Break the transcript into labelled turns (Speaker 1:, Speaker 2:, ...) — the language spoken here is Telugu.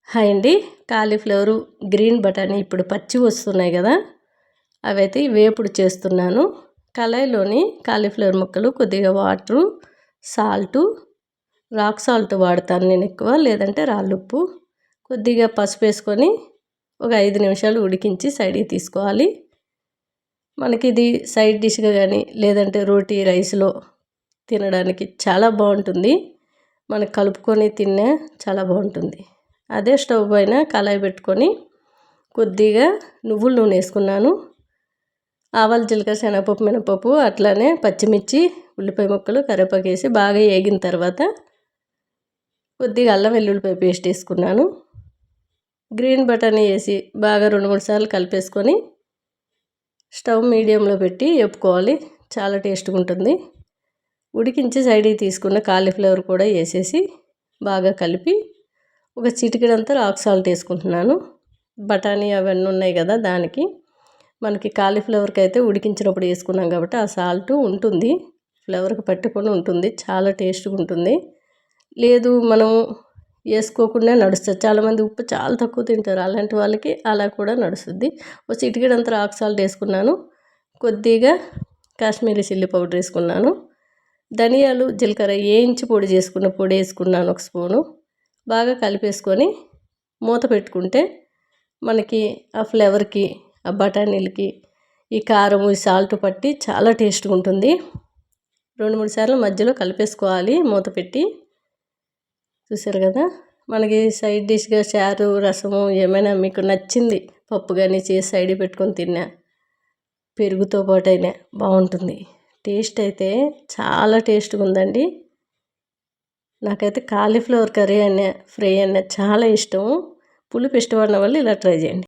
Speaker 1: హాయ్ అండి. కాలీఫ్లవరు, గ్రీన్ బటానీ ఇప్పుడు పచ్చి వస్తున్నాయి కదా, అవైతే వేపుడు చేస్తున్నాను. కళాయిలోని కాలీఫ్లవర్ ముక్కలు, కొద్దిగా వాటరు, సాల్టు, రాక్ సాల్ట్ వాడతాను నేను ఎక్కువ, లేదంటే రాళ్ళుప్పు, కొద్దిగా పసుపు వేసుకొని ఒక 5 నిమిషాలు ఉడికించి సైడ్కి తీసుకోవాలి. మనకి ఇది సైడ్ డిష్గా కానీ లేదంటే రోటీ రైస్లో తినడానికి చాలా బాగుంటుంది. మనకు కలుపుకొని తిన్నా చాలా బాగుంటుంది. అదే స్టవ్ పైన కళాయి పెట్టుకొని కొద్దిగా నువ్వుల నూనె వేసుకున్నాను. ఆవాలు, జీలకర్ర, శనగపప్పు, మినపప్పు, అట్లానే పచ్చిమిర్చి, ఉల్లిపాయ ముక్కలు, కరివేపాకు వేసి బాగా వేగిన తర్వాత కొద్దిగా అల్లం వెల్లుల్లిపాయ పేస్ట్ వేసుకున్నాను. గ్రీన్ బటానీ వేసి బాగా 2-3 సార్లు కలిపేసుకొని స్టవ్ మీడియంలో పెట్టి వేపుకోవాలి. చాలా టేస్ట్గా ఉంటుంది. ఉడికించి సైడ్కి తీసుకున్న కాలీఫ్లవర్ కూడా వేసేసి బాగా కలిపి ఒక చిటికెడంతా రాక్ సాల్ట్ వేసుకుంటున్నాను. బఠానీ అవన్నీ ఉన్నాయి కదా, దానికి మనకి కాలీఫ్లవర్కి అయితే ఉడికించినప్పుడు వేసుకున్నాం కాబట్టి ఆ సాల్ట్ ఉంటుంది, ఫ్లేవర్కి పట్టుకొని ఉంటుంది, చాలా టేస్ట్గా ఉంటుంది. లేదు మనం వేసుకోకుండా నడుస్తుంది. చాలామంది ఉప్పు చాలా తక్కువ తింటారు, అలాంటి వాళ్ళకి అలా కూడా నడుస్తుంది. ఒక చిటికెడంతా రాక్ సాల్ట్ వేసుకున్నాను. కొద్దిగా కాశ్మీరీ చిల్లీ పౌడర్ వేసుకున్నాను. ధనియాలు, జీలకర్ర వేయించి పొడి చేసుకున్న పొడి వేసుకున్నాను 1 స్పూను. బాగా కలిపేసుకొని మూత పెట్టుకుంటే మనకి ఆ ఫ్లేవర్కి, ఆ బఠానీలకి ఈ కారం, ఈ సాల్ట్ పట్టి చాలా టేస్ట్గా ఉంటుంది. 2-3 సార్లు మధ్యలో కలిపేసుకోవాలి మూత పెట్టి. చూసారు కదా, మనకి సైడ్ డిష్గా చారు, రసము ఏమైనా మీకు నచ్చింది పప్పు కానీ చేసి సైడ్ పెట్టుకొని తిన్నా, పెరుగుతో పాటు అయినా బాగుంటుంది. టేస్ట్ అయితే చాలా టేస్ట్గా ఉందండి. నాకైతే కాలీఫ్లవర్ కర్రీ ఫ్రై చాలా ఇష్టం. పులుపు ఇష్టపడిన వాళ్ళు ఇలా ట్రై చేయండి.